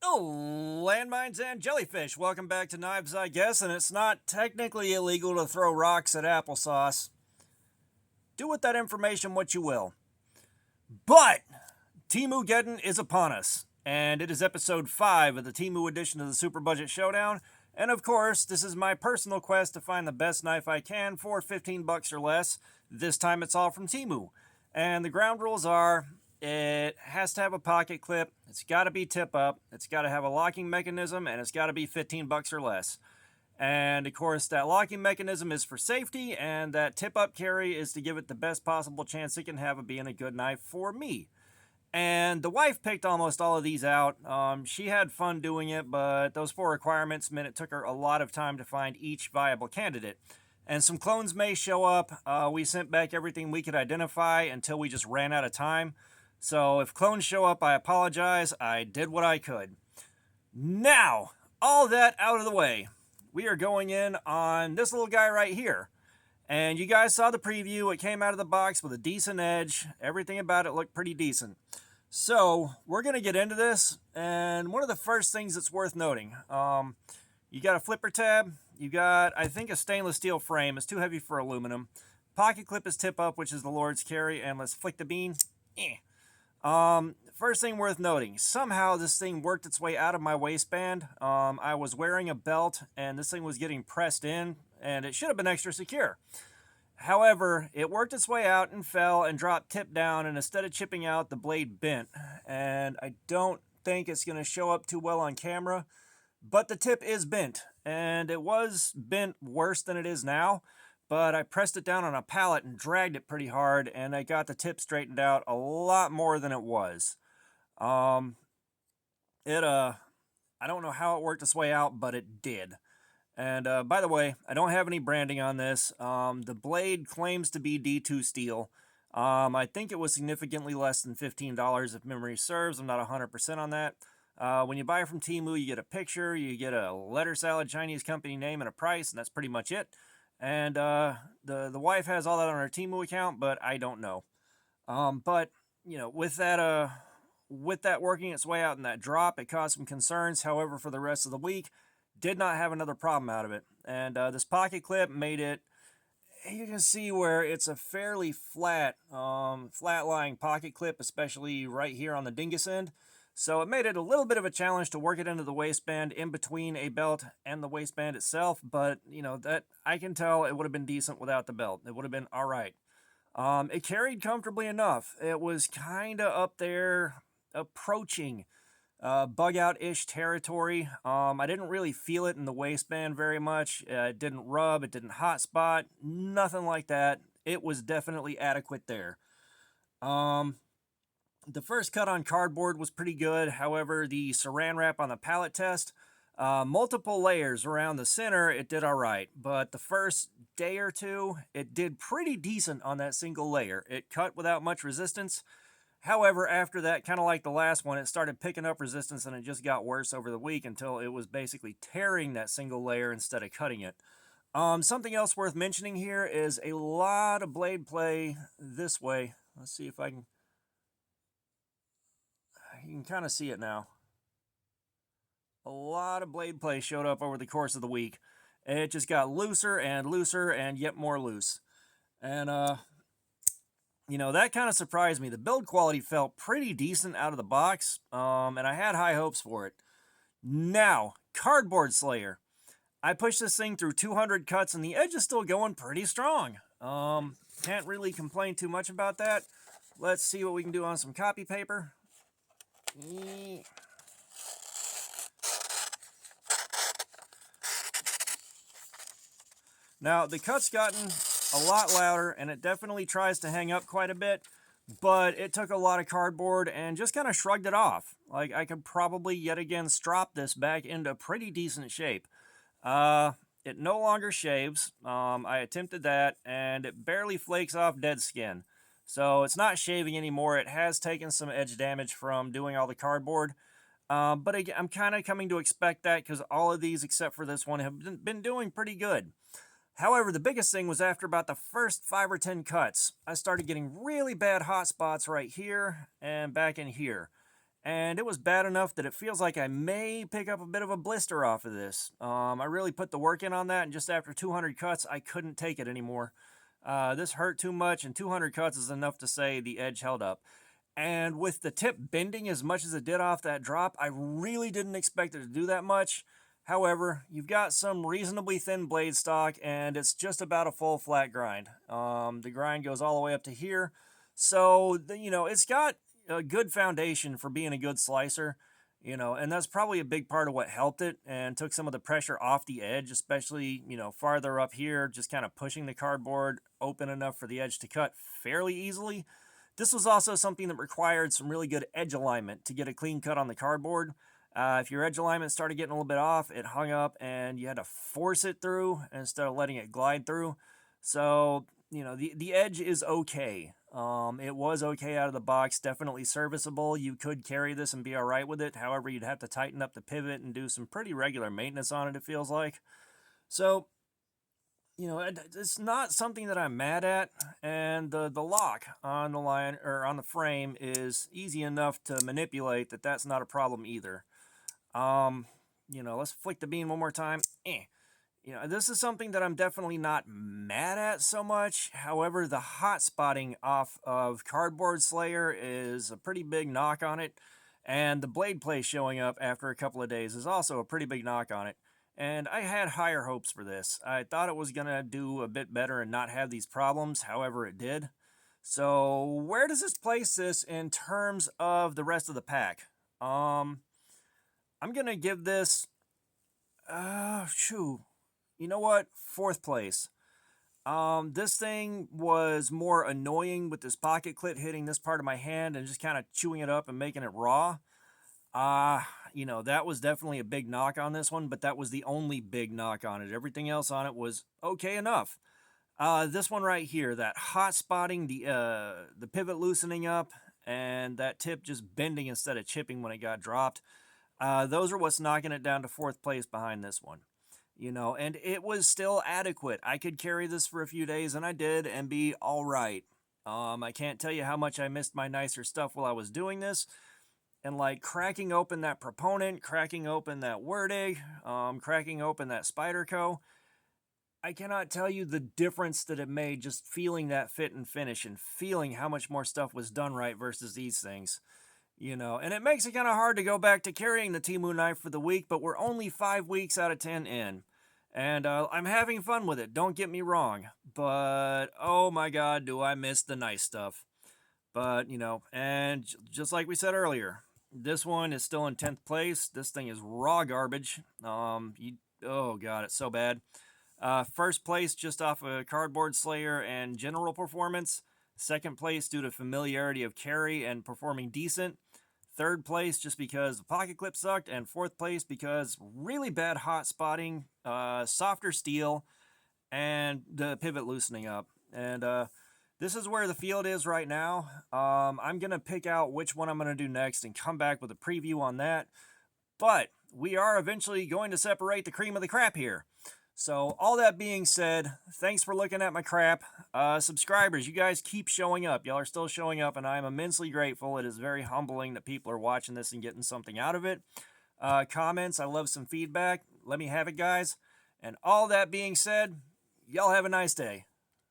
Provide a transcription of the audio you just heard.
Oh, landmines and jellyfish. Welcome back to Knives, I guess, and it's not technically illegal to throw rocks at applesauce. Do with that information what you will. But TEMUGEDDON is upon us, and it is episode 5 of the Temu edition of the Superbudget Showdown. And of course, this is my personal quest to find the best knife I can for 15 bucks or less. This time it's all from Temu. And the ground rules are it has to have a pocket clip, it's got to be tip up, it's got to have a locking mechanism, and it's got to be 15 bucks or less. And of course, that locking mechanism is for safety, and that tip up carry is to give it the best possible chance it can have of being a good knife for me. And the wife picked almost all of these out. She had fun doing it, but those 4 requirements meant it took her a lot of time to find each viable candidate. And some clones may show up. We sent back everything we could identify until we just ran out of time. So if clones show up, I apologize. I did what I could. Now, all that out of the way, we are going in on this little guy right here. And you guys saw the preview. It came out of the box with a decent edge. Everything about it looked pretty decent. So we're going to get into this. And one of the first things that's worth noting, you got a flipper tab. You got, I think, a stainless steel frame. It's too heavy for aluminum. Pocket clip is tip up, which is the Lord's carry. And let's flick the bean. First thing worth noting, somehow this thing worked its way out of my waistband. I was wearing a belt and this thing was getting pressed in and it should have been extra secure. However, it worked its way out and fell and dropped tip down, and instead of chipping out, the blade bent. And I don't think it's going to show up too well on camera, but the tip is bent, and it was bent worse than it is now. But I pressed it down on a pallet and dragged it pretty hard, and I got the tip straightened out a lot more than it was. I don't know how it worked its way out, but it did. And by the way, I don't have any branding on this. The blade claims to be D2 steel. I think it was significantly less than $15 if memory serves. I'm not 100% on that. When you buy from Temu, you get a picture, you get a letter salad Chinese company name and a price, and that's pretty much it. And the wife has all that on her Temu account, but I don't know. But you know, with that working its way out in that drop, it caused some concerns. However, for the rest of the week, did not have another problem out of it. And this pocket clip made it, you can see where it's a fairly flat, flat-lying pocket clip, especially right here on the dingus end. So it made it a little bit of a challenge to work it into the waistband in between a belt and the waistband itself. But, you know, that I can tell it would have been decent without the belt. It would have been all right. It carried comfortably enough. It was kind of up there approaching bug out-ish territory. I didn't really feel it in the waistband very much. It didn't rub, it didn't hot spot, nothing like that. It was definitely adequate there. The first cut on cardboard was pretty good. However, the saran wrap on the pallet test, multiple layers around the center, it did all right. But the first day or two, it did pretty decent on that single layer. It cut without much resistance. However, after that, kind of like the last one, it started picking up resistance and it just got worse over the week until it was basically tearing that single layer instead of cutting it. Something else worth mentioning here is a lot of blade play this way. Let's see if I can... You can kind of see it now. A lot of blade play showed up over the course of the week. It just got looser and yet more loose. And, you know, that kind of surprised me. The build quality felt pretty decent out of the box, and I had high hopes for it. Now, Cardboard Slayer. I pushed this thing through 200 cuts, and the edge is still going pretty strong. Can't really complain too much about that. Let's see what we can do on some copy paper. Now, the cut's gotten a lot louder, and it definitely tries to hang up quite a bit, but it took a lot of cardboard and just kind of shrugged it off. Like, I could probably yet again strop this back into pretty decent shape. It no longer shaves. I attempted that, and it barely flakes off dead skin. So it's not shaving anymore. It has taken some edge damage from doing all the cardboard. But I'm kind of coming to expect that because all of these, except for this one, have been doing pretty good. However, the biggest thing was after about the first 5 or 10 cuts, I started getting really bad hot spots right here and back in here. and it was bad enough that it feels like I may pick up a bit of a blister off of this. I really put the work in on that, and just after 200 cuts, I couldn't take it anymore. This hurt too much, and 200 cuts is enough to say the edge held up. And with the tip bending as much as it did off that drop, I really didn't expect it to do that much. However, you've got some reasonably thin blade stock, and it's just about a full flat grind. The grind goes all the way up to here. So, it's got a good foundation for being a good slicer, and that's probably a big part of what helped it and took some of the pressure off the edge, especially, farther up here, just kind of pushing the cardboard open enough for the edge to cut fairly easily. This was also something that required some really good edge alignment to get a clean cut on the cardboard. If your edge alignment started getting a little bit off, it hung up and you had to force it through instead of letting it glide through. So, the edge is okay. It was okay out of the box, definitely serviceable. You could carry this and be all right with it. However, you'd have to tighten up the pivot and do some pretty regular maintenance on it, it feels like. So, it's not something that I'm mad at, and the lock on the line or on the frame is easy enough to manipulate that that's not a problem either. Let's flick the beam one more time. This is something that I'm definitely not mad at so much. However, the hot spotting off of Cardboard Slayer is a pretty big knock on it, and the blade play showing up after a couple of days is also a pretty big knock on it. And I had higher hopes for this. I thought it was going to do a bit better and not have these problems. However, it did. So where does this place this in terms of the rest of the pack? I'm going to give this, you know what? 4th place. This thing was more annoying with this pocket clip hitting this part of my hand and just kind of chewing it up and making it raw. That was definitely a big knock on this one, but that was the only big knock on it. Everything else on it was okay enough. This one right here, that hot spotting, the pivot loosening up, and that tip just bending instead of chipping when it got dropped, those are what's knocking it down to 4th place behind this one. And it was still adequate. I could carry this for a few days, and I did, and be all right. I can't tell you how much I missed my nicer stuff while I was doing this. And like cracking open that Proponent, cracking open that Werdig, cracking open that Spyderco, I cannot tell you the difference that it made just feeling that fit and finish and feeling how much more stuff was done right versus these things. And it makes it kind of hard to go back to carrying the Temu knife for the week, but we're only 5 weeks out of 10 in. And I'm having fun with it, don't get me wrong. But, oh my god, do I miss the nice stuff. But, and just like we said earlier, this one is still in 10th place. This thing is raw garbage. Oh god, it's so bad. 1st place just off of Cardboard Slayer and general performance. 2nd place due to familiarity of carry and performing decent. 3rd place just because the pocket clip sucked. And 4th place because really bad hot spotting, softer steel, and the pivot loosening up. And this is where the field is right now. I'm going to pick out which one I'm going to do next and come back with a preview on that. But we are eventually going to separate the cream of the crap here. So all that being said, thanks for looking at my crap. Subscribers, you guys keep showing up. Y'all are still showing up, and I am immensely grateful. It is very humbling that people are watching this and getting something out of it. Comments, I love some feedback. Let me have it, guys. And all that being said, y'all have a nice day.